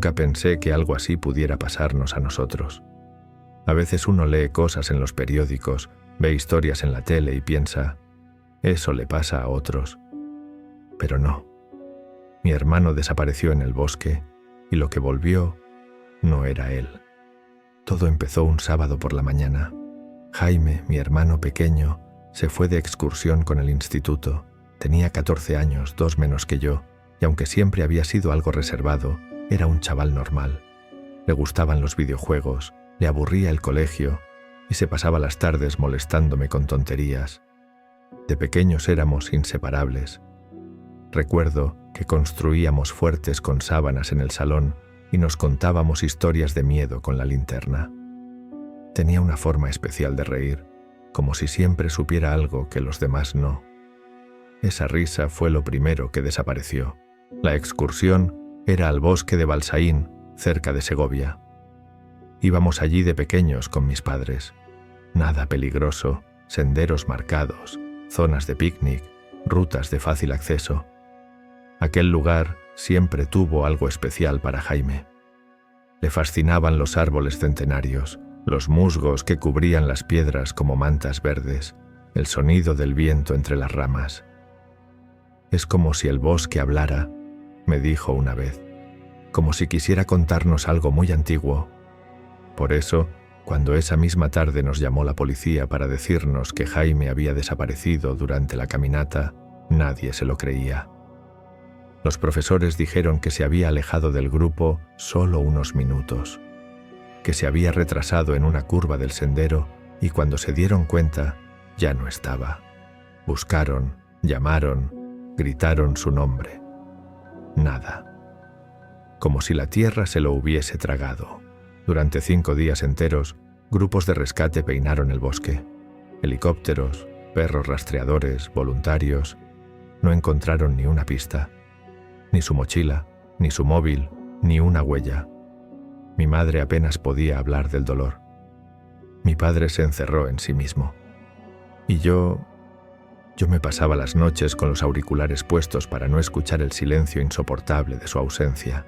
Nunca pensé que algo así pudiera pasarnos a nosotros. A veces uno lee cosas en los periódicos, ve historias en la tele y piensa, eso le pasa a otros. Pero no. Mi hermano desapareció en el bosque y lo que volvió no era él. Todo empezó un sábado por la mañana. Jaime, mi hermano pequeño, se fue de excursión con el instituto. Tenía 14 años, 2 menos que yo, y aunque siempre había sido algo reservado, era un chaval normal. Le gustaban los videojuegos, le aburría el colegio y se pasaba las tardes molestándome con tonterías. De pequeños éramos inseparables. Recuerdo que construíamos fuertes con sábanas en el salón y nos contábamos historias de miedo con la linterna. Tenía una forma especial de reír, como si siempre supiera algo que los demás no. Esa risa fue lo primero que desapareció. La excursión era al bosque de Balsaín, cerca de Segovia. Íbamos allí de pequeños con mis padres. Nada peligroso, senderos marcados, zonas de picnic, rutas de fácil acceso. Aquel lugar siempre tuvo algo especial para Jaime. Le fascinaban los árboles centenarios, los musgos que cubrían las piedras como mantas verdes, el sonido del viento entre las ramas. Es como si el bosque hablara, me dijo una vez, como si quisiera contarnos algo muy antiguo. Por eso, cuando esa misma tarde nos llamó la policía para decirnos que Jaime había desaparecido durante la caminata, nadie se lo creía. Los profesores dijeron que se había alejado del grupo solo unos minutos, que se había retrasado en una curva del sendero y cuando se dieron cuenta, ya no estaba. Buscaron, llamaron, gritaron su nombre. Nada. Como si la tierra se lo hubiese tragado. Durante 5 días enteros, grupos de rescate peinaron el bosque. Helicópteros, perros rastreadores, voluntarios. No encontraron ni una pista. Ni su mochila, ni su móvil, ni una huella. Mi madre apenas podía hablar del dolor. Mi padre se encerró en sí mismo. Y yo me pasaba las noches con los auriculares puestos para no escuchar el silencio insoportable de su ausencia.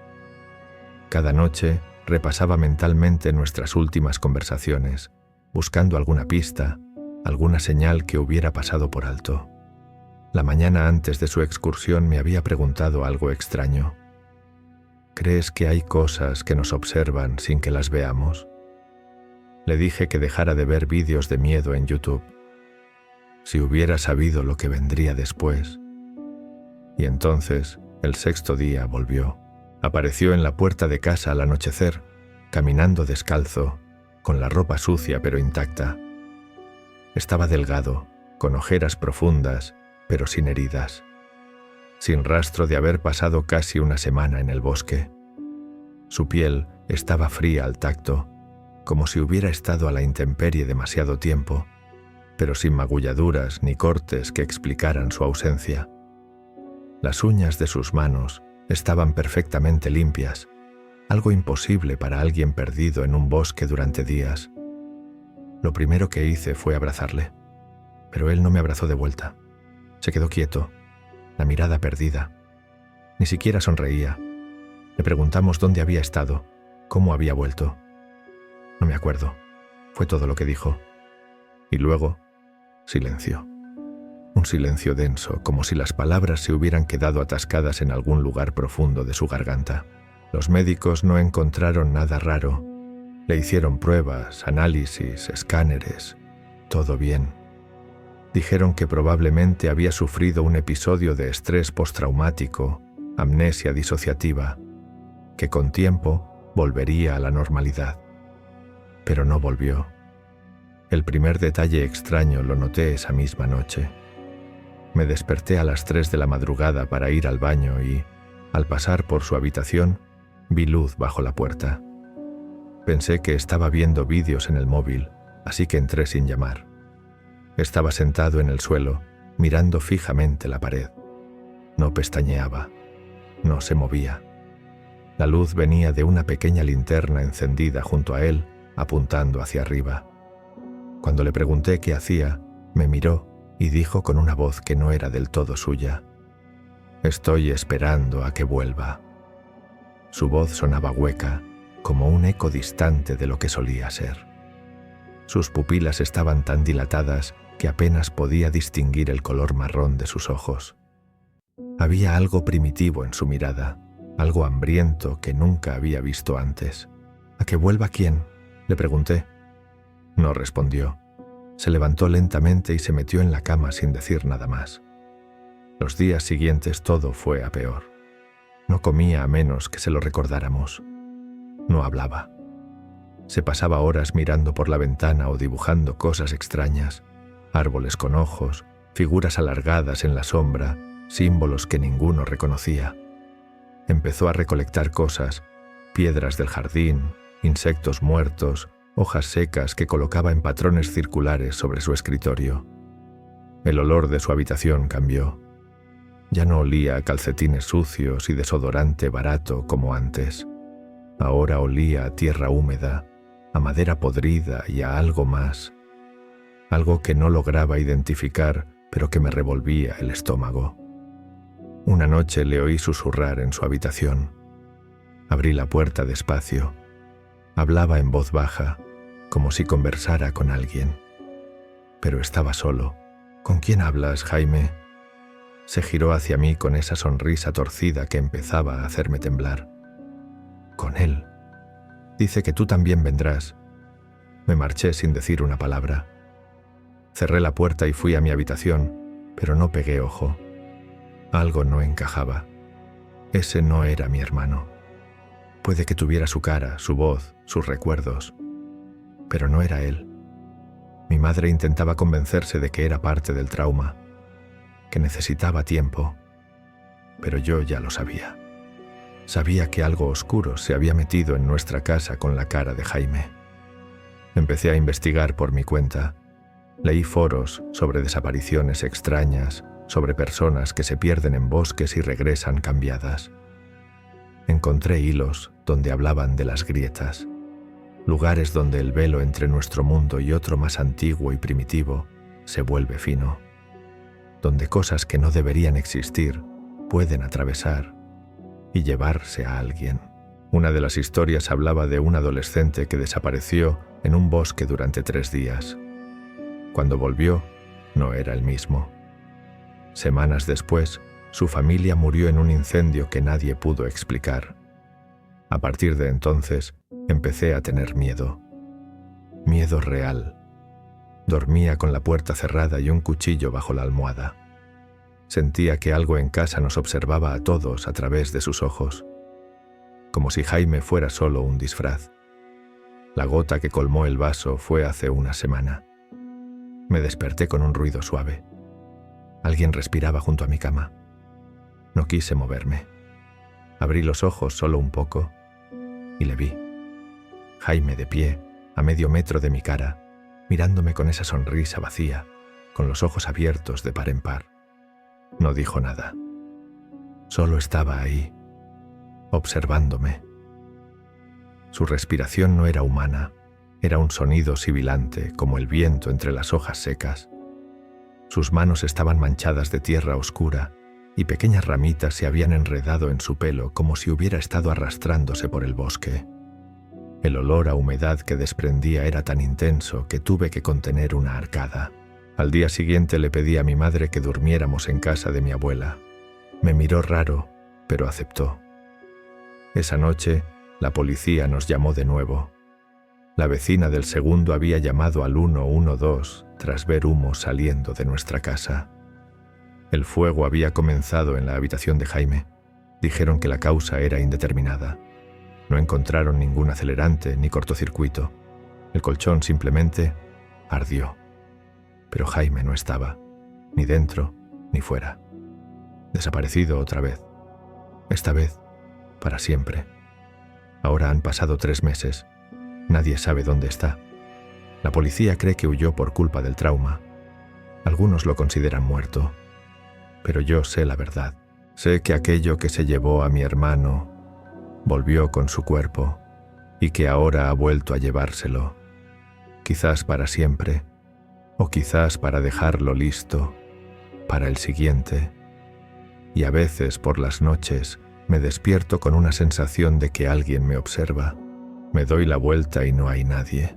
Cada noche repasaba mentalmente nuestras últimas conversaciones, buscando alguna pista, alguna señal que hubiera pasado por alto. La mañana antes de su excursión me había preguntado algo extraño. ¿Crees que hay cosas que nos observan sin que las veamos? Le dije que dejara de ver vídeos de miedo en YouTube. Si hubiera sabido lo que vendría después. Y entonces, el 6º día volvió. Apareció en la puerta de casa al anochecer, caminando descalzo, con la ropa sucia pero intacta. Estaba delgado, con ojeras profundas, pero sin heridas, sin rastro de haber pasado casi una semana en el bosque. Su piel estaba fría al tacto, como si hubiera estado a la intemperie demasiado tiempo, pero sin magulladuras ni cortes que explicaran su ausencia. Las uñas de sus manos estaban perfectamente limpias, algo imposible para alguien perdido en un bosque durante días. Lo primero que hice fue abrazarle, pero él no me abrazó de vuelta. Se quedó quieto, la mirada perdida. Ni siquiera sonreía. Le preguntamos dónde había estado, cómo había vuelto. No me acuerdo. Fue todo lo que dijo. Y luego, silencio. Un silencio denso, como si las palabras se hubieran quedado atascadas en algún lugar profundo de su garganta. Los médicos no encontraron nada raro. Le hicieron pruebas, análisis, escáneres. Todo bien. Dijeron que probablemente había sufrido un episodio de estrés postraumático, amnesia disociativa, que con tiempo volvería a la normalidad. Pero no volvió. El primer detalle extraño lo noté esa misma noche. Me desperté a las 3 de la madrugada para ir al baño y, al pasar por su habitación, vi luz bajo la puerta. Pensé que estaba viendo vídeos en el móvil, así que entré sin llamar. Estaba sentado en el suelo, mirando fijamente la pared. No pestañeaba, no se movía. La luz venía de una pequeña linterna encendida junto a él, apuntando hacia arriba. Cuando le pregunté qué hacía, me miró y dijo con una voz que no era del todo suya: «Estoy esperando a que vuelva». Su voz sonaba hueca, como un eco distante de lo que solía ser. Sus pupilas estaban tan dilatadas que apenas podía distinguir el color marrón de sus ojos. Había algo primitivo en su mirada, algo hambriento que nunca había visto antes. «¿A que vuelva quién?», le pregunté. No respondió. Se levantó lentamente y se metió en la cama sin decir nada más. Los días siguientes todo fue a peor. No comía a menos que se lo recordáramos. No hablaba. Se pasaba horas mirando por la ventana o dibujando cosas extrañas, árboles con ojos, figuras alargadas en la sombra, símbolos que ninguno reconocía. Empezó a recolectar cosas, piedras del jardín, insectos muertos, hojas secas que colocaba en patrones circulares sobre su escritorio. El olor de su habitación cambió. Ya no olía a calcetines sucios y desodorante barato como antes. Ahora olía a tierra húmeda, a madera podrida y a algo más. Algo que no lograba identificar, pero que me revolvía el estómago. Una noche le oí susurrar en su habitación. Abrí la puerta despacio. Hablaba en voz baja, como si conversara con alguien. Pero estaba solo. «¿Con quién hablas, Jaime?». Se giró hacia mí con esa sonrisa torcida que empezaba a hacerme temblar. «Con él. Dice que tú también vendrás». Me marché sin decir una palabra. Cerré la puerta y fui a mi habitación, pero no pegué ojo. Algo no encajaba. Ese no era mi hermano. Puede que tuviera su cara, su voz, sus recuerdos, pero no era él. Mi madre intentaba convencerse de que era parte del trauma, que necesitaba tiempo, pero yo ya lo sabía. Sabía que algo oscuro se había metido en nuestra casa con la cara de Jaime. Empecé a investigar por mi cuenta. Leí foros sobre desapariciones extrañas, sobre personas que se pierden en bosques y regresan cambiadas. Encontré hilos donde hablaban de las grietas, lugares donde el velo entre nuestro mundo y otro más antiguo y primitivo se vuelve fino, donde cosas que no deberían existir pueden atravesar y llevarse a alguien. Una de las historias hablaba de un adolescente que desapareció en un bosque durante 3 días. Cuando volvió, no era el mismo. Semanas después, su familia murió en un incendio que nadie pudo explicar. A partir de entonces, empecé a tener miedo. Miedo real. Dormía con la puerta cerrada y un cuchillo bajo la almohada. Sentía que algo en casa nos observaba a todos a través de sus ojos, como si Jaime fuera solo un disfraz. La gota que colmó el vaso fue hace una semana. Me desperté con un ruido suave. Alguien respiraba junto a mi cama. No quise moverme. Abrí los ojos solo un poco y le vi. Jaime de pie, a medio metro de mi cara, mirándome con esa sonrisa vacía, con los ojos abiertos de par en par. No dijo nada. Solo estaba ahí, observándome. Su respiración no era humana, era un sonido sibilante como el viento entre las hojas secas. Sus manos estaban manchadas de tierra oscura y pequeñas ramitas se habían enredado en su pelo como si hubiera estado arrastrándose por el bosque. El olor a humedad que desprendía era tan intenso que tuve que contener una arcada. Al día siguiente le pedí a mi madre que durmiéramos en casa de mi abuela. Me miró raro, pero aceptó. Esa noche, la policía nos llamó de nuevo. La vecina del segundo había llamado al 112 tras ver humo saliendo de nuestra casa. El fuego había comenzado en la habitación de Jaime. Dijeron que la causa era indeterminada. No encontraron ningún acelerante ni cortocircuito. El colchón simplemente ardió. Pero Jaime no estaba, ni dentro ni fuera. Desaparecido otra vez. Esta vez, para siempre. Ahora han pasado 3 meses. Nadie sabe dónde está. La policía cree que huyó por culpa del trauma. Algunos lo consideran muerto. Pero yo sé la verdad. Sé que aquello que se llevó a mi hermano volvió con su cuerpo y que ahora ha vuelto a llevárselo. Quizás para siempre, o quizás para dejarlo listo para el siguiente. Y a veces por las noches Me despierto con una sensación de que alguien me observa. Me doy la vuelta y no hay nadie.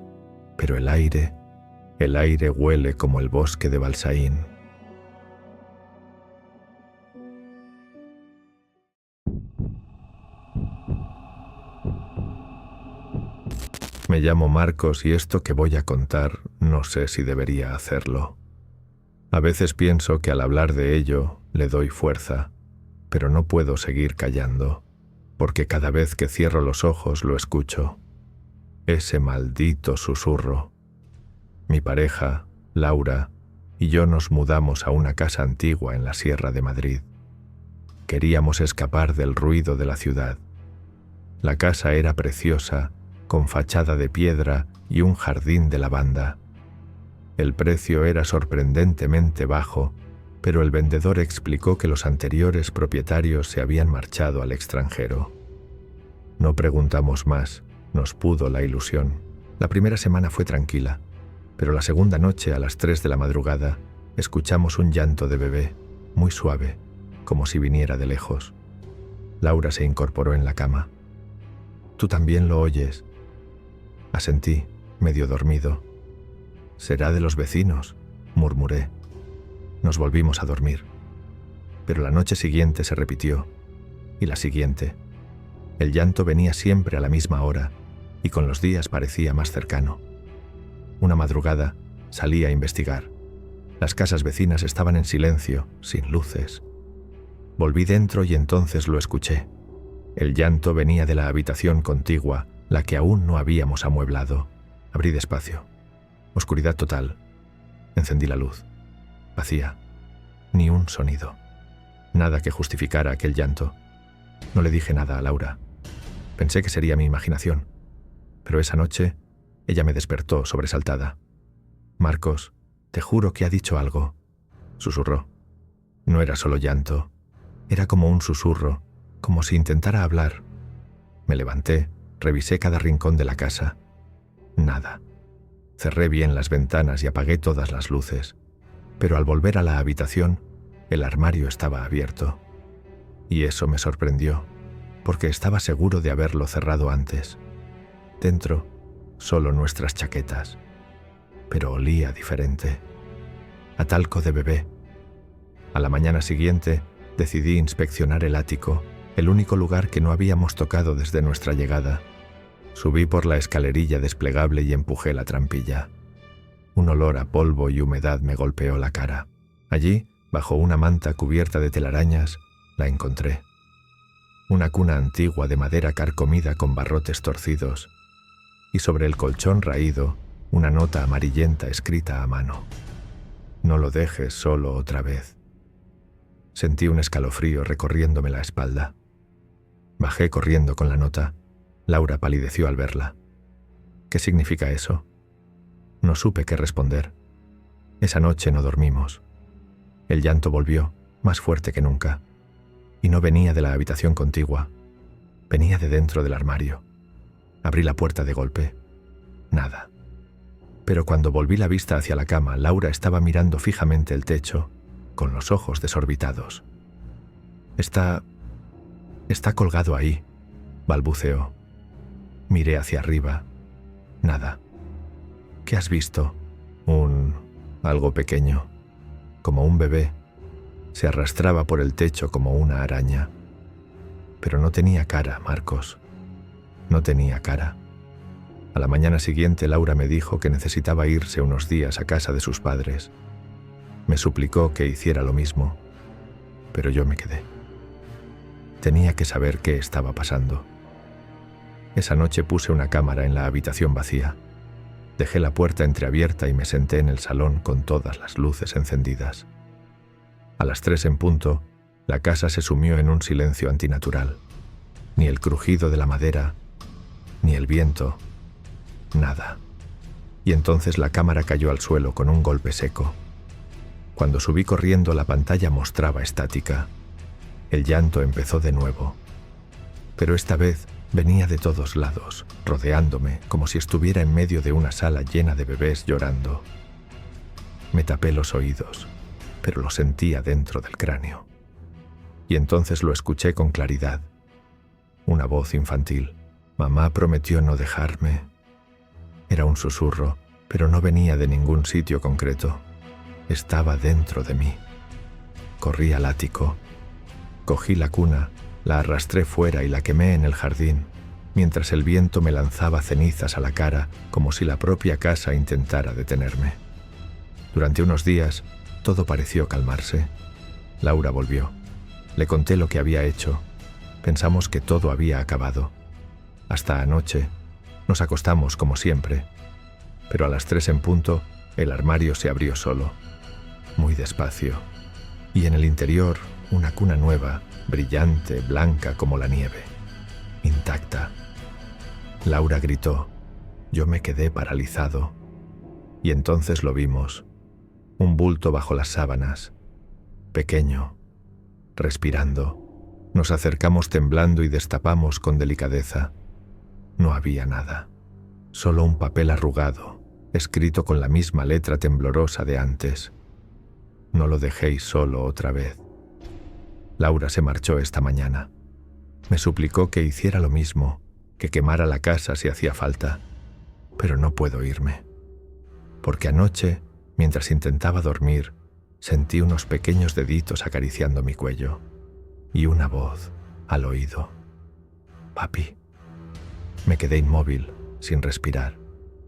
Pero el aire huele como el bosque de Balsaín. Me llamo Marcos y esto que voy a contar no sé si debería hacerlo. A veces pienso que al hablar de ello le doy fuerza, pero no puedo seguir callando, porque cada vez que cierro los ojos lo escucho. Ese maldito susurro. Mi pareja, Laura, y yo nos mudamos a una casa antigua en la Sierra de Madrid. Queríamos escapar del ruido de la ciudad. La casa era preciosa, con fachada de piedra y un jardín de lavanda. El precio era sorprendentemente bajo, pero el vendedor explicó que los anteriores propietarios se habían marchado al extranjero. No preguntamos más, nos pudo la ilusión. La primera semana fue tranquila, pero la segunda noche, a las 3 de la madrugada, escuchamos un llanto de bebé, muy suave, como si viniera de lejos. Laura se incorporó en la cama. «¿Tú también lo oyes?», asentí, medio dormido. «Será de los vecinos», murmuré. Nos volvimos a dormir. Pero la noche siguiente se repitió, y la siguiente. El llanto venía siempre a la misma hora, y con los días parecía más cercano. Una madrugada salí a investigar. Las casas vecinas estaban en silencio, sin luces. Volví dentro y entonces lo escuché. El llanto venía de la habitación contigua, la que aún no habíamos amueblado. Abrí despacio. Oscuridad total. Encendí la luz. Vacía. Ni un sonido. Nada que justificara aquel llanto. No le dije nada a Laura. Pensé que sería mi imaginación. Pero esa noche, ella me despertó sobresaltada. «Marcos, te juro que ha dicho algo», susurró. No era solo llanto. Era como un susurro, como si intentara hablar. Me levanté, revisé cada rincón de la casa. Nada. Cerré bien las ventanas y apagué todas las luces. Pero al volver a la habitación, el armario estaba abierto. Y eso me sorprendió, porque estaba seguro de haberlo cerrado antes. Dentro, solo nuestras chaquetas. Pero olía diferente. A talco de bebé. A la mañana siguiente, decidí inspeccionar el ático, el único lugar que no habíamos tocado desde nuestra llegada. Subí por la escalerilla desplegable y empujé la trampilla. Un olor a polvo y humedad me golpeó la cara. Allí, bajo una manta cubierta de telarañas, la encontré. Una cuna antigua de madera carcomida con barrotes torcidos, y sobre el colchón raído, una nota amarillenta escrita a mano. «No lo dejes solo otra vez». Sentí un escalofrío recorriéndome la espalda. Bajé corriendo con la nota. Laura palideció al verla. «¿Qué significa eso?». No supe qué responder. Esa noche no dormimos. El llanto volvió, más fuerte que nunca. Y no venía de la habitación contigua. Venía de dentro del armario. Abrí la puerta de golpe. Nada. Pero cuando volví la vista hacia la cama, Laura estaba mirando fijamente el techo, con los ojos desorbitados. Está colgado ahí», balbuceó. Miré hacia arriba. Nada. «¿Qué has visto?». Algo pequeño, como un bebé. Se arrastraba por el techo como una araña. Pero no tenía cara, Marcos. No tenía cara. A la mañana siguiente, Laura me dijo que necesitaba irse unos días a casa de sus padres. Me suplicó que hiciera lo mismo, pero yo me quedé. Tenía que saber qué estaba pasando. Esa noche puse una cámara en la habitación vacía. Dejé la puerta entreabierta y me senté en el salón con todas las luces encendidas. A las 3 en punto, la casa se sumió en un silencio antinatural. Ni el crujido de la madera, ni el viento, nada. Y entonces la cámara cayó al suelo con un golpe seco. Cuando subí corriendo, la pantalla mostraba estática. El llanto empezó de nuevo. Pero esta vez venía de todos lados, rodeándome, como si estuviera en medio de una sala llena de bebés llorando. Me tapé los oídos, pero lo sentía dentro del cráneo. Y entonces lo escuché con claridad, Una voz infantil. Mamá prometió no dejarme. Era un susurro, pero no venía de ningún sitio concreto. Estaba dentro de mí. Corrí al ático. Cogí la cuna, la arrastré fuera y la quemé en el jardín, mientras el viento me lanzaba cenizas a la cara como si la propia casa intentara detenerme. Durante unos días, todo pareció calmarse. Laura volvió. Le conté lo que había hecho. Pensamos que todo había acabado. Hasta anoche, nos acostamos como siempre, pero a las 3 en punto, el armario se abrió solo, muy despacio, y en el interior una cuna nueva, brillante, blanca como la nieve, intacta. Laura gritó. Yo me quedé paralizado, y entonces lo vimos, un bulto bajo las sábanas, pequeño, respirando. Nos acercamos temblando y destapamos con delicadeza. No había nada, solo un papel arrugado, escrito con la misma letra temblorosa de antes. No lo dejéis solo otra vez. Laura se marchó esta mañana. Me suplicó que hiciera lo mismo, que quemara la casa si hacía falta, pero no puedo irme. Porque anoche, mientras intentaba dormir, sentí unos pequeños deditos acariciando mi cuello y una voz al oído. Papi. Me quedé inmóvil, sin respirar,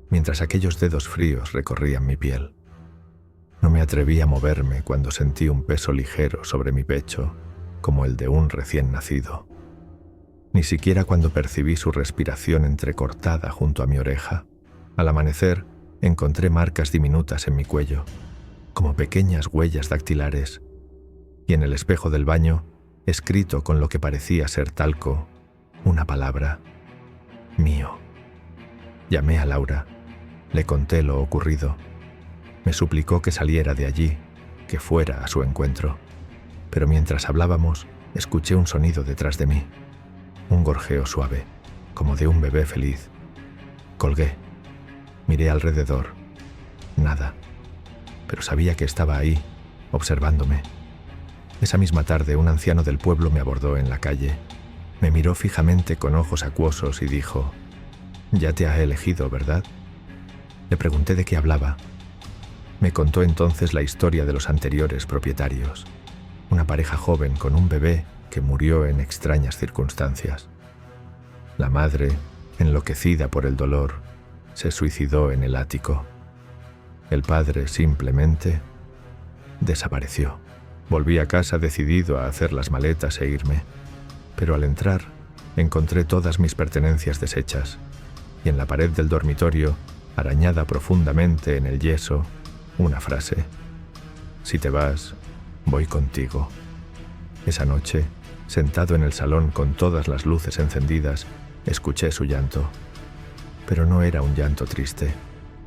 mientras aquellos dedos fríos recorrían mi piel. No me atreví a moverme cuando sentí un peso ligero sobre mi pecho, como el de un recién nacido. Ni siquiera cuando percibí su respiración entrecortada junto a mi oreja. Al amanecer, encontré marcas diminutas en mi cuello, como pequeñas huellas dactilares, y en el espejo del baño, escrito con lo que parecía ser talco, una palabra: mío. Llamé a Laura, le conté lo ocurrido. Me suplicó que saliera de allí, que fuera a su encuentro. Pero mientras hablábamos, escuché un sonido detrás de mí, un gorjeo suave, como de un bebé feliz. Colgué, miré alrededor, nada, pero sabía que estaba ahí, observándome. Esa misma tarde, un anciano del pueblo me abordó en la calle. Me miró fijamente con ojos acuosos y dijo: «Ya te has elegido, ¿verdad?». Le pregunté de qué hablaba. Me contó entonces la historia de los anteriores propietarios, una pareja joven con un bebé que murió en extrañas circunstancias. La madre, enloquecida por el dolor, se suicidó en el ático. El padre simplemente desapareció. Volví a casa decidido a hacer las maletas e irme, pero al entrar encontré todas mis pertenencias deshechas y en la pared del dormitorio, arañada profundamente en el yeso, una frase: «Si te vas, voy contigo». Esa noche, sentado en el salón con todas las luces encendidas, escuché su llanto. Pero no era un llanto triste,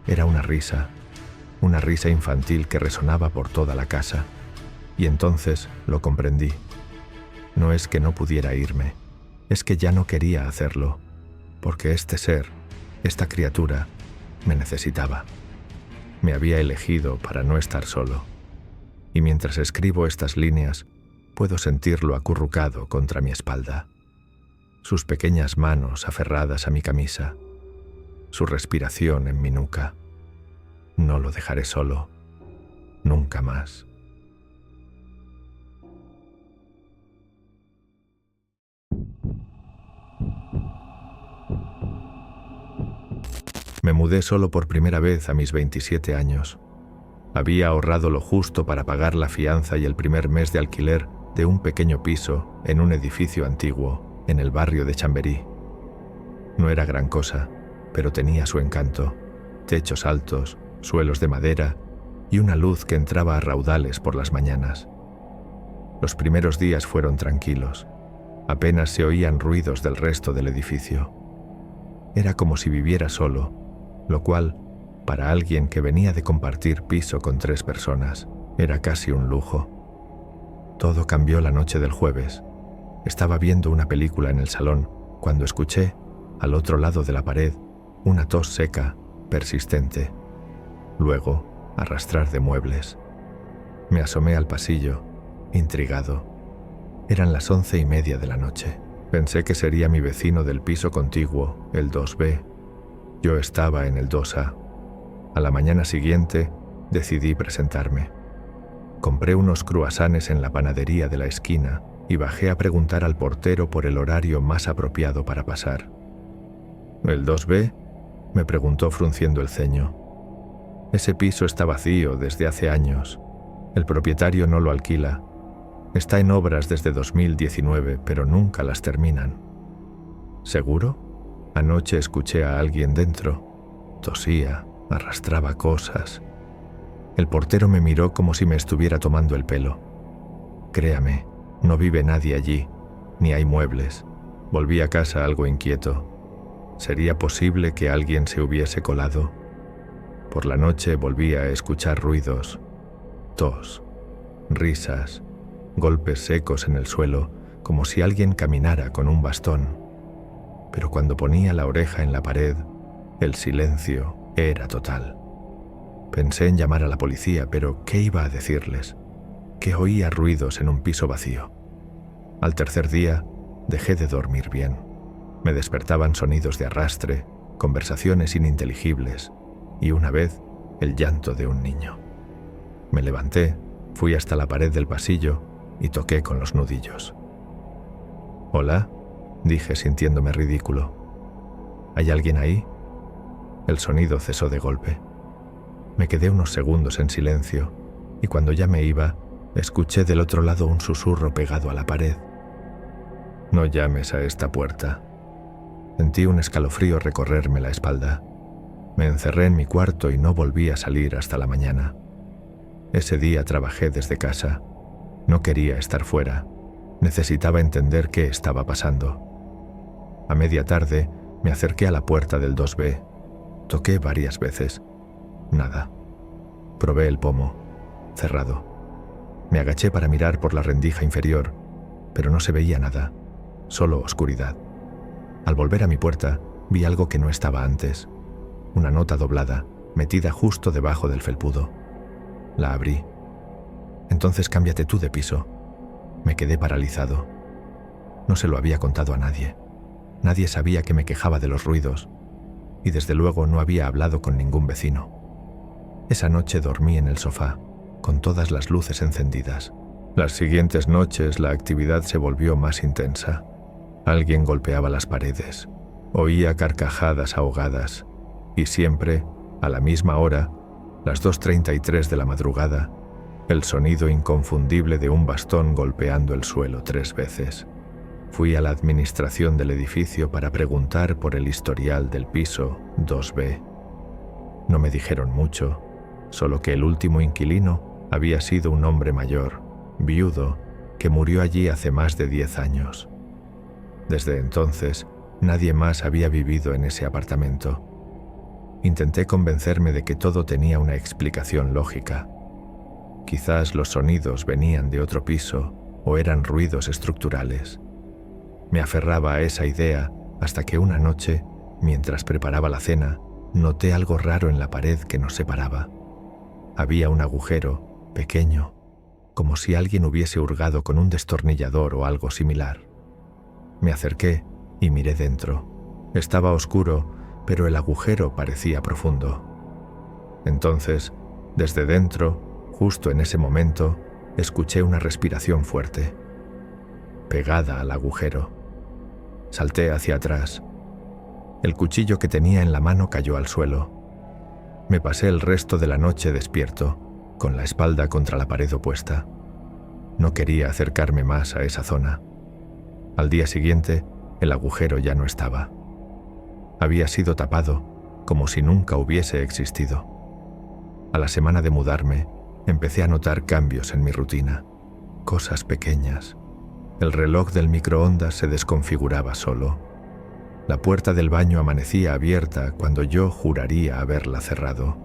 era una risa infantil que resonaba por toda la casa. Y entonces lo comprendí. No es que no pudiera irme, es que ya no quería hacerlo, porque este ser, esta criatura, me necesitaba. Me había elegido para no estar solo. Y mientras escribo estas líneas, puedo sentirlo acurrucado contra mi espalda. Sus pequeñas manos aferradas a mi camisa, su respiración en mi nuca. No lo dejaré solo, nunca más. Me mudé solo por primera vez a mis 27 años. Había ahorrado lo justo para pagar la fianza y el primer mes de alquiler de un pequeño piso en un edificio antiguo en el barrio de Chamberí. No era gran cosa, pero tenía su encanto: techos altos, suelos de madera y una luz que entraba a raudales por las mañanas. Los primeros días fueron tranquilos. Apenas se oían ruidos del resto del edificio. Era como si viviera solo, lo cual, para alguien que venía de compartir piso con 3 personas, era casi un lujo. Todo cambió la noche del jueves. Estaba viendo una película en el salón cuando escuché, al otro lado de la pared, una tos seca, persistente. Luego, arrastrar de muebles. Me asomé al pasillo, intrigado. Eran las 11:30 de la noche. Pensé que sería mi vecino del piso contiguo, el 2B. Yo estaba en el 2A. A la mañana siguiente decidí presentarme. Compré unos cruasanes en la panadería de la esquina y bajé a preguntar al portero por el horario más apropiado para pasar. ¿El 2B? Me preguntó frunciendo el ceño. Ese piso está vacío desde hace años. El propietario no lo alquila. Está en obras desde 2019, pero nunca las terminan. ¿Seguro? Anoche escuché a alguien dentro. Tosía, arrastraba cosas. El portero me miró como si me estuviera tomando el pelo. Créame, no vive nadie allí, ni hay muebles. Volví a casa algo inquieto. ¿Sería posible que alguien se hubiese colado? Por la noche volví a escuchar ruidos, tos, risas, golpes secos en el suelo, como si alguien caminara con un bastón. Pero cuando ponía la oreja en la pared, el silencio era total. Pensé en llamar a la policía, pero ¿qué iba a decirles? Que oía ruidos en un piso vacío. Al tercer día, dejé de dormir bien. Me despertaban sonidos de arrastre, conversaciones ininteligibles y una vez el llanto de un niño. Me levanté, fui hasta la pared del pasillo y toqué con los nudillos. «Hola», dije sintiéndome ridículo. «¿Hay alguien ahí?» El sonido cesó de golpe. Me quedé unos segundos en silencio y cuando ya me iba, escuché del otro lado un susurro pegado a la pared. «No llames a esta puerta». Sentí un escalofrío recorrerme la espalda. Me encerré en mi cuarto y no volví a salir hasta la mañana. Ese día trabajé desde casa. No quería estar fuera. Necesitaba entender qué estaba pasando. A media tarde me acerqué a la puerta del 2B. Toqué varias veces. Nada. Probé el pomo. Cerrado. Me agaché para mirar por la rendija inferior, pero no se veía nada. Solo oscuridad. Al volver a mi puerta, vi algo que no estaba antes. Una nota doblada, metida justo debajo del felpudo. La abrí. «Entonces cámbiate tú de piso». Me quedé paralizado. No se lo había contado a nadie. Nadie sabía que me quejaba de los ruidos. Y desde luego no había hablado con ningún vecino. Esa noche dormí en el sofá, con todas las luces encendidas. Las siguientes noches la actividad se volvió más intensa. Alguien golpeaba las paredes. Oía carcajadas ahogadas. Y siempre, a la misma hora, las 2:33 de la madrugada, el sonido inconfundible de un bastón golpeando el suelo 3 veces. Fui a la administración del edificio para preguntar por el historial del piso 2B. No me dijeron mucho, solo que el último inquilino había sido un hombre mayor, viudo, que murió allí hace más de 10 años. Desde entonces, nadie más había vivido en ese apartamento. Intenté convencerme de que todo tenía una explicación lógica. Quizás los sonidos venían de otro piso o eran ruidos estructurales. Me aferraba a esa idea hasta que una noche, mientras preparaba la cena, noté algo raro en la pared que nos separaba. Había un agujero, pequeño, como si alguien hubiese hurgado con un destornillador o algo similar. Me acerqué y miré dentro. Estaba oscuro, pero el agujero parecía profundo. Entonces, desde dentro, justo en ese momento, escuché una respiración fuerte, pegada al agujero. Salté hacia atrás. El cuchillo que tenía en la mano cayó al suelo. Me pasé el resto de la noche despierto, con la espalda contra la pared opuesta. No quería acercarme más a esa zona. Al día siguiente, el agujero ya no estaba. Había sido tapado, como si nunca hubiese existido. A la semana de mudarme, empecé a notar cambios en mi rutina. Cosas pequeñas. El reloj del microondas se desconfiguraba solo. La puerta del baño amanecía abierta cuando yo juraría haberla cerrado.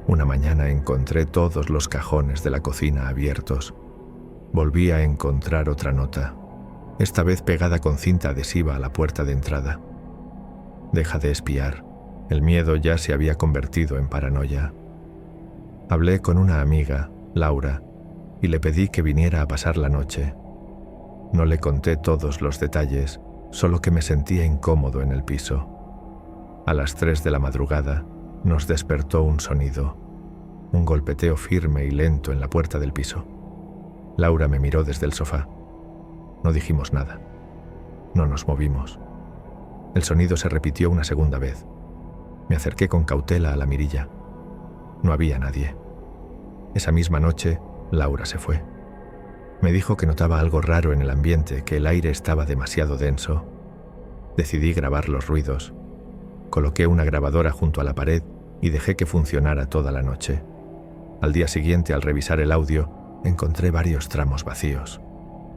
Una mañana encontré todos los cajones de la cocina abiertos. Volví a encontrar otra nota, esta vez pegada con cinta adhesiva a la puerta de entrada. Deja de espiar. El miedo ya se había convertido en paranoia. Hablé con una amiga, Laura, y le pedí que viniera a pasar la noche. No le conté todos los detalles, solo que me sentía incómodo en el piso. A las 3 de la madrugada nos despertó un sonido, un golpeteo firme y lento en la puerta del piso. Laura me miró desde el sofá. No dijimos nada. No nos movimos. El sonido se repitió una segunda vez. Me acerqué con cautela a la mirilla. No había nadie. Esa misma noche, Laura se fue. Me dijo que notaba algo raro en el ambiente, que el aire estaba demasiado denso. Decidí grabar los ruidos. Coloqué una grabadora junto a la pared y dejé que funcionara toda la noche. Al día siguiente, al revisar el audio, encontré varios tramos vacíos.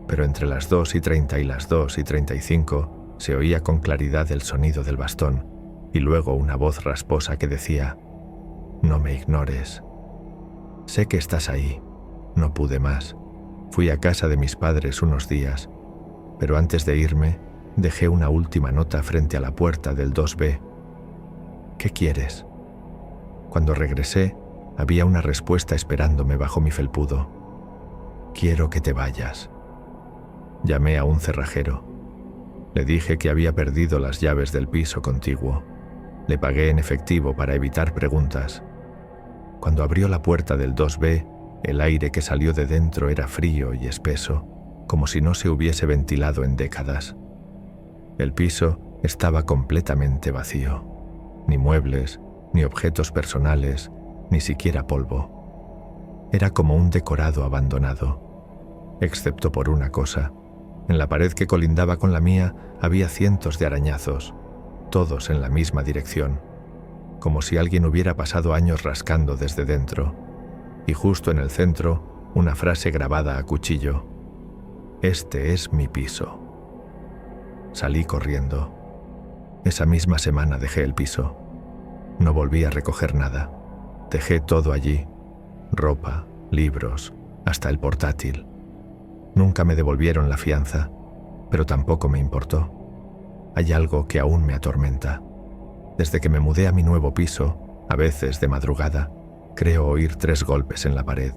Pero entre las 2:30 y las 2:35 se oía con claridad el sonido del bastón y luego una voz rasposa que decía: «No me ignores. Sé que estás ahí. No pude más. Fui a casa de mis padres unos días, pero antes de irme dejé una última nota frente a la puerta del 2B. ¿Qué quieres?». Cuando regresé, había una respuesta esperándome bajo mi felpudo: «Quiero que te vayas». Llamé a un cerrajero. Le dije que había perdido las llaves del piso contiguo. Le pagué en efectivo para evitar preguntas. Cuando abrió la puerta del 2B, el aire que salió de dentro era frío y espeso, como si no se hubiese ventilado en décadas. El piso estaba completamente vacío. Ni muebles, ni objetos personales, ni siquiera polvo. Era como un decorado abandonado, excepto por una cosa. En la pared que colindaba con la mía había cientos de arañazos, todos en la misma dirección, como si alguien hubiera pasado años rascando desde dentro. Y justo en el centro, una frase grabada a cuchillo: «Este es mi piso». Salí corriendo. Esa misma semana dejé el piso. No volví a recoger nada. Dejé todo allí: ropa, libros, hasta el portátil. Nunca me devolvieron la fianza, pero tampoco me importó. Hay algo que aún me atormenta. Desde que me mudé a mi nuevo piso, a veces de madrugada, creo oír 3 golpes en la pared.